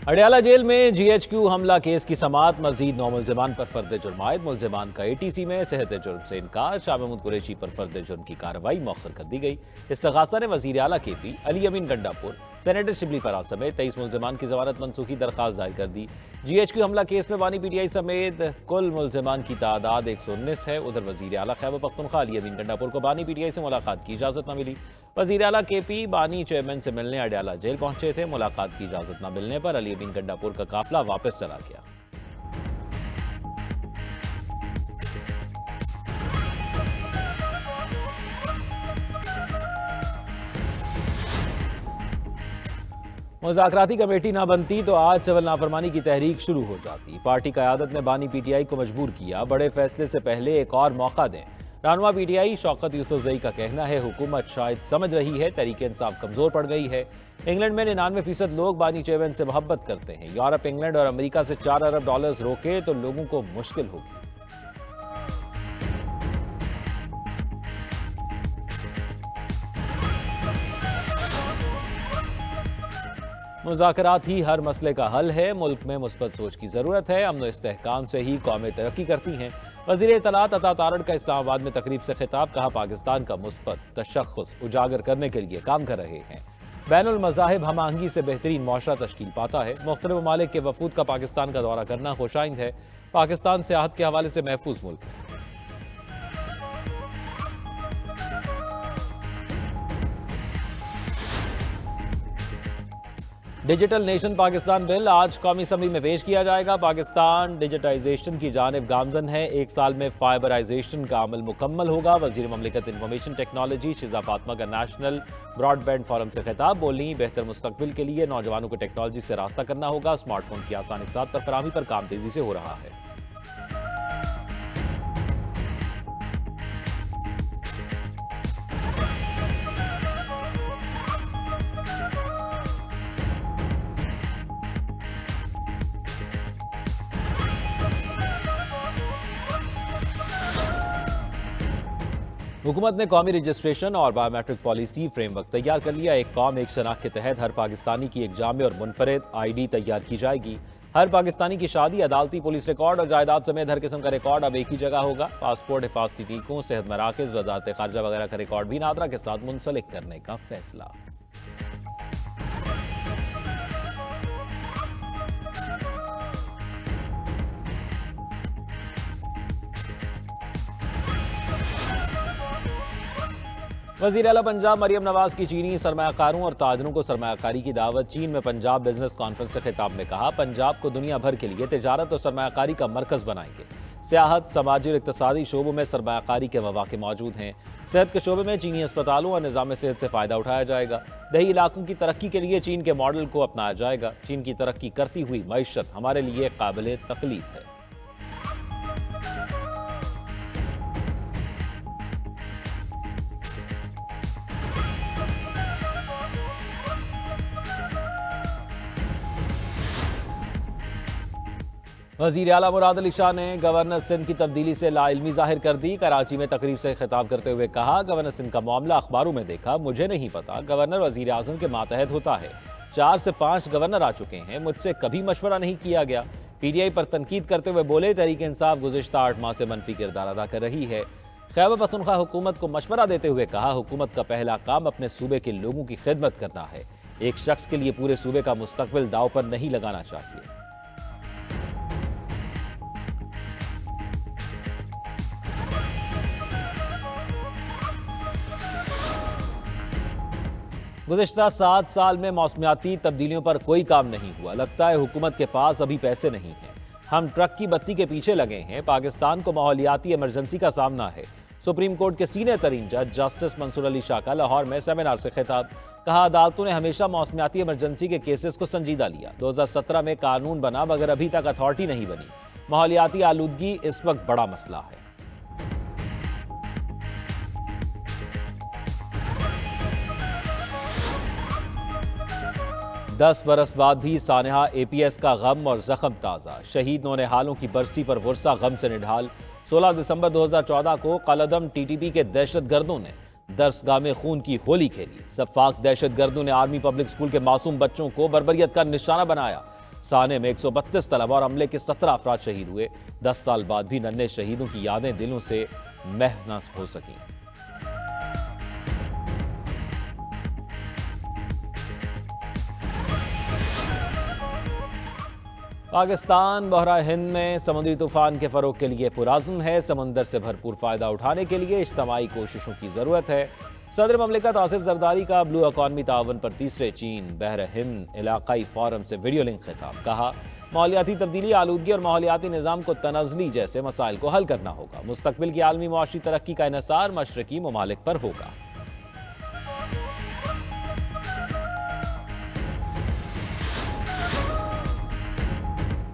Adiala jail में GHQ हमला case की समाअत मजीद 9 मुल्जिमान पर फर्द जुर्म आयद। मुल्जिमान का ATC में सेहत जुर्म से इनकार। शाह महमूद कुरैशी पर फर्द जुर्म की कार्रवाई मौखर कर दी गई। इस्तग़ासा ने वज़ीर आला KP, अली अमीन गंडापुर, सेनेटर शिबली फराज समेत 23 मुल्जिमान की ज़मानत मनसूखी दरख्वास्त दायर कर दी। GHQ हमला केस में बानी PTI समेत कुल मुल्जिमान की तादाद 119 है। उधर वज़ीर आला खैबर पख्तूनख्वा अली अमीन गंडापुर को बानी PTI से मुलाकात की इजाज़त न मिली। वज़ीर आला KP बानी चेयरमैन से मिलने अडयाला जेल पहुंचे थे। मुलाकात की इजाज़त न मिलने पर अली अमीन गंडापुर का काफिला वापस चला गया। मुज़ाकराती कमेटी ना बनती तो आज सिविल नाफरमानी की तहरीक शुरू हो जाती। पार्टी क़यादत ने बानी PTI को मजबूर किया, बड़े फैसले से पहले एक और मौका दें। रहनुमा PTI शौकत यूसुफजई का कहना है हुकूमत शायद समझ रही है तरीके इंसाफ कमजोर पड़ गई है। इंग्लैंड में 99% लोग बानी चेयरमैन से मोहब्बत करते हैं। यूरोप, इंग्लैंड और अमेरिका से $4 अरब रोके तो लोगों को मुश्किल होगी। मुज़ाकरात ही हर मसले का हल है। मुल्क में मुस्बत सोच की ज़रूरत है। अमन व इस्तेहकाम से ही कौमें तरक्की करती हैं। वज़ीर इत्तलात अता तारड़ का इस्लामाबाद में तकरीब से खिताब। कहा, पाकिस्तान का मुस्बत तशख़्ख़ुस उजागर करने के लिए काम कर रहे हैं। बैनुल मज़ाहिब हम आहंगी से बेहतरीन मुआशरा तश्कील पाता है। मुख्तलिफ ममालिक के वफूद का पाकिस्तान का दौरा करना खुशाइंद है। पाकिस्तान सियाहत के हवाले से महफूज मुल्क है। डिजिटल नेशन पाकिस्तान बिल आज कौमी असम्बली में पेश किया जाएगा। पाकिस्तान डिजिटाइजेशन की जानिब गामजन है। 1 साल में फाइबराइजेशन का अमल मुकम्मल होगा। वज़ीर ममलिकत इंफॉर्मेशन टेक्नोलॉजी शिजा फातिमा का नेशनल ब्रॉडबैंड फोरम से खिताब। बोली, बेहतर मुस्तकबिल के लिए नौजवानों को टेक्नोलॉजी से रास्ता करना होगा। स्मार्टफोन की आसान इक़सात पर फराहमी पर काम तेजी से हो रहा है। हुकूमत ने कौमी रजिस्ट्रेशन और बायोमेट्रिक पॉलिसी फ्रेमवर्क तैयार कर लिया। एक कौम एक शनाख्त के तहत हर पाकिस्तानी की एक जामे और मुनफरिद ID तैयार की जाएगी। हर पाकिस्तानी की शादी, अदालती, पुलिस रिकॉर्ड और जायदाद समेत हर किस्म का रिकॉर्ड अब एक ही जगह होगा। पासपोर्ट, हिफाजती टीकों, सेहत मराकज़, वज़ारत ख़ारजा वगैरह का रिकॉर्ड भी नादरा के साथ मुंसलिक करने का फैसला। वज़ीर आला पंजाब मरियम नवाज की चीनी सरमायाकारों और ताजरों को सरमायाकारी की दावत। चीन में पंजाब बिजनेस कॉन्फ्रेंस से खिताब में कहा, पंजाब को दुनिया भर के लिए तिजारत और सरमायाकारी का मरकज़ बनाएंगे। सियाहत, समाजी और इक़्तिसादी शोबों में सरमायाकारी के मौक़े मौजूद हैं। सेहत के शोबे में चीनी अस्पतालों और निज़ाम सेहत से फ़ायदा उठाया जाएगा। दही इलाकों की तरक्की के लिए चीन के मॉडल को अपनाया जाएगा। चीन की तरक्की करती हुई मईशत हमारे लिए काबिल तक़लीद है। वज़ीर आला मुराद अली शाह ने गवर्नर सिंध की तब्दीली से लाइल्मी जाहिर कर दी। कराची में तकरीब से खिताब करते हुए कहा, गवर्नर सिंध का मामला अखबारों में देखा, मुझे नहीं पता। गवर्नर वज़ीर आज़म के मातहत होता है। 4 से 5 गवर्नर आ चुके हैं, मुझसे कभी मशवरा नहीं किया गया। PTI पर तनकीद करते हुए बोले, तहरीक इंसाफ गुज़िश्ता 8 माह से मनफी किरदार अदा कर रही है। खैबर पख्तूनख्वा हुकूमत को मशवरा देते हुए कहा, हुकूमत का पहला काम अपने सूबे के लोगों की खिदमत करना है। एक शख्स के लिए पूरे सूबे का मुस्तकबिल दाव पर नहीं लगाना चाहिए। गुज़िश्ता 7 साल में मौसमियाती तब्दीलियों पर कोई काम नहीं हुआ। लगता है हुकूमत के पास अभी पैसे नहीं हैं। हम ट्रक की बत्ती के पीछे लगे हैं। पाकिस्तान को माहौलियाती इमरजेंसी का सामना है। सुप्रीम कोर्ट के सीनियर तरीन जज जस्टिस मंसूर अली शाह का लाहौर में सेमिनार से खिताब। कहा, अदालतों ने हमेशा मौसमियाती इमरजेंसी के केसेस को संजीदा लिया। 2017 में कानून बना मगर अभी तक अथॉरिटी नहीं बनी। माहौलियाती आलूदगी इस वक्त बड़ा मसला है। 10 बरस बाद भी सानहा APS का गम और जख्म ताज़ा। शहीद नौनिहालों की बरसी पर गुस्सा गम से निढाल। 16 दिसंबर 2014 को कलदम TTP के दहशत गर्दों ने दरसगाह में खून की होली खेली। सफाक दहशत गर्दों ने आर्मी पब्लिक स्कूल के मासूम बच्चों को बर्बरियत का निशाना बनाया। साने में 132 तलबा और अमले के 17 अफराद शहीद हुए। 10 साल बाद भी नन्हे शहीदों की यादें दिलों से महव न हो सकी। पाकिस्तान बहरा हिंद में समुद्री तूफान के फरोग के लिए पुराज़्म है। समंदर से भरपूर फायदा उठाने के लिए इज्तिमाई कोशिशों की जरूरत है। सदर ममलिकत आसिफ जरदारी का ब्लू इकॉनमी ताउन पर तीसरे चीन बहर हिंद इलाकाई फोरम से वीडियो लिंक खिताब। कहा, माहौलियाती तब्दीली, आलूदगी और माहौलियाती निज़ाम को तनज़ली जैसे मसाइल को हल करना होगा। मुस्तकबिल की आलमी मुआशी तरक्की का इन्हिसार मशरकी ममालिक पर होगा।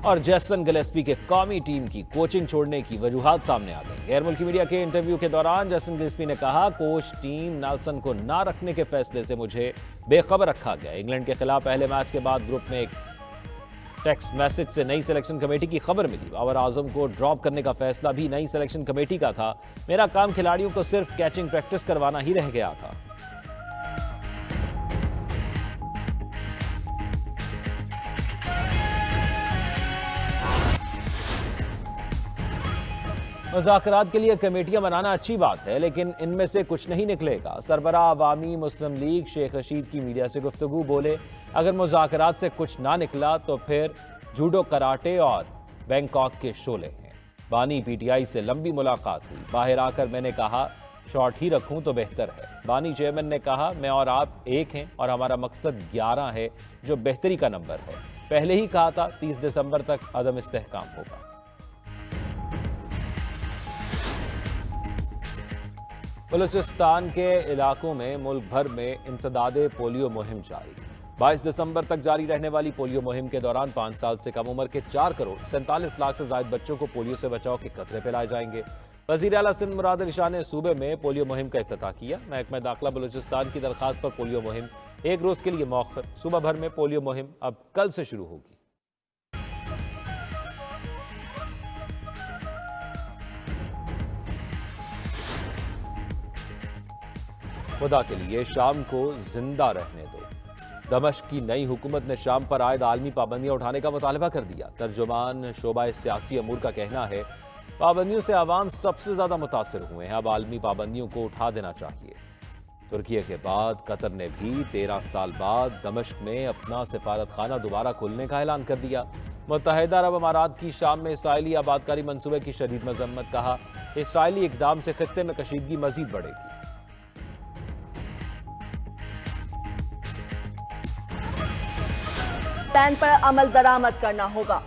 और जेसन गिलेस्पी के कौमी टीम की कोचिंग छोड़ने की वजूहात सामने आ गई। गैर मुल्की मीडिया के इंटरव्यू के दौरान जेसन गिलेस्पी ने कहा, कोच टीम नेल्सन को ना रखने के फैसले से मुझे बेखबर रखा गया। इंग्लैंड के खिलाफ पहले मैच के बाद ग्रुप में एक टेक्स्ट मैसेज से नई सिलेक्शन कमेटी की खबर मिली। बाबर आजम को ड्रॉप करने का फैसला भी नई सिलेक्शन कमेटी का था। मेरा काम खिलाड़ियों को सिर्फ कैचिंग प्रैक्टिस करवाना ही रह गया था। मुज़ाकरात के लिए कमेटियां बनाना अच्छी बात है, लेकिन इनमें से कुछ नहीं निकलेगा। सरबराह अवामी मुस्लिम लीग शेख रशीद की मीडिया से गुफ्तगू बोले, अगर मुज़ाकरात से कुछ ना निकला तो फिर जूडो, कराटे और बैंकॉक के शोले हैं। बानी पीटीआई से लंबी मुलाकात हुई। बाहर आकर मैंने कहा शॉर्ट ही रखूं तो बेहतर है। बानी चेयरमैन ने कहा, मैं और आप एक हैं और हमारा मकसद 11 है, जो बेहतरी का नंबर है। पहले ही कहा था 30 दिसंबर तक अदम इस्तेहकाम होगा। बलूचिस्तान के इलाकों में मुल्क भर में इंसदादे पोलियो मुहिम जारी। 22 दिसंबर तक जारी रहने वाली पोलियो मुहिम के दौरान 5 साल से कम उम्र के 4 करोड़ 47 लाख से ज्यादा बच्चों को पोलियो से बचाव के कतरे पिलाए जाएंगे। वज़ीर आला सिंध मुराद अली शाह ने सूबे में पोलियो मुहिम का इफ्तिताह किया। महकमा दाखिला बलूचिस्तान की दरखास्त पर पोलियो मुहिम 1 रोज के लिए मौखर। सूबा भर में पोलियो मुहिम अब कल से शुरू होगी। खुदा के लिए शाम को जिंदा रहने दो। दमश्क की नई हुकूमत ने शाम पर आयद आलमी पाबंदियां उठाने का मुतालबा कर दिया। तर्जुमान शोबा सियासी अमूर का कहना है, पाबंदियों से आवाम सबसे ज्यादा मुतासर हुए हैं, अब आलमी पाबंदियों को उठा देना चाहिए। तुर्की के बाद कतर ने भी 13 साल बाद दमश्क में अपना सिफारत खाना दोबारा खोलने का ऐलान कर दिया। मुत्तहिदा अरब अमारात की शाम में इसराइली आबादकारी मंसूबे की शदीद मजम्मत। कहा, इसराइली इकदाम से खित्ते में कशीदगी मजीद बढ़ेगी। प्लान पर अमल दरामद करना होगा।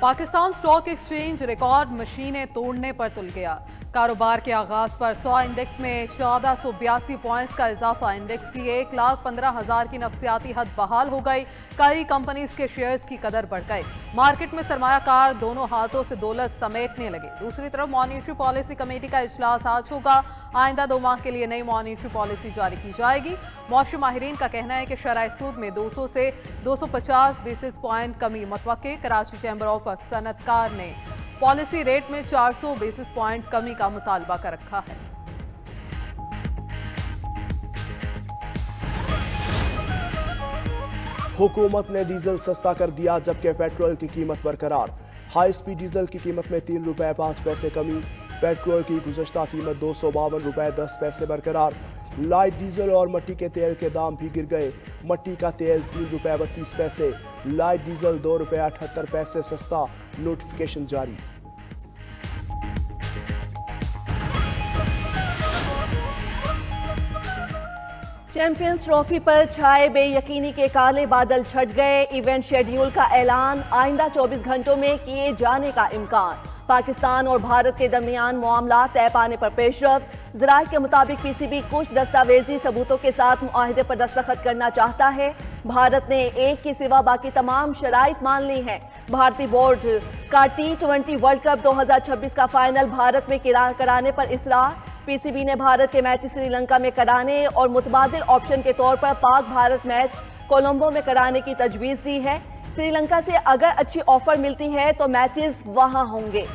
पाकिस्तान स्टॉक एक्सचेंज रिकॉर्ड मशीनें तोड़ने पर तुल गया। कारोबार के आगाज पर 100 इंडेक्स में 1482 पॉइंट्स का इजाफा। इंडेक्स की 1,15,000 की नफसियाती हद बहाल हो गई। कई कंपनीज के शेयर्स की कदर बढ़ गई। मार्केट में सरमायाकार दोनों हाथों से दौलत समेटने लगे। दूसरी तरफ मॉनिटरी पॉलिसी कमेटी का इजलास आज होगा। आइंदा 2 माह के लिए नई मॉनिटरी पॉलिसी जारी की जाएगी। मौसमी माहिरीन का कहना है कि शरह सूद में 200 से 250 बेसिस पॉइंट कमी मुतवक्के। कराची चैम्बर ऑफ सनतकार ने पॉलिसी रेट में 400 बेसिस पॉइंट कमी का मुतालबा कर रखा है। हुकूमत ने डीजल सस्ता कर दिया, जबकि पेट्रोल की कीमत बरकरार। हाई स्पीड डीजल की कीमत में 3 रुपए 5 पैसे कमी। पेट्रोल की गुज़श्ता कीमत 252 रुपए 10 पैसे बरकरार। लाइट डीजल और मट्टी के तेल के दाम भी गिर गए। मट्टी का तेल 3 रुपए 32 पैसे, लाइट डीजल 2 रुपए 78 पैसे सस्ता। नोटिफिकेशन जारी। चैंपियंस ट्रॉफी पर छाए बेयकीनी के काले बादल छट गए। इवेंट शेड्यूल का ऐलान, आइंदा 24 घंटों में किए जाने का इम्कान। पाकिस्तान और भारत के दरमियान मामला तय पाने पर पेशरफ्त। ज़राए के मुताबिक पीसीबी कुछ दस्तावेजी सबूतों के साथ मुआहिदे पर दस्तखत करना चाहता है। भारत ने एक के सिवा बाकी तमाम शराइत मान ली हैं। भारतीय बोर्ड का T20 वर्ल्ड कप 2026 का फाइनल भारत में कराने पर इसरार। पीसीबी ने भारत के मैच श्रीलंका में कराने और मुतबादिल ऑप्शन के तौर पर पाक भारत मैच कोलंबो में कराने की तजवीज़ दी है। श्रीलंका से अगर अच्छी ऑफर मिलती है तो मैचेस वहां होंगे।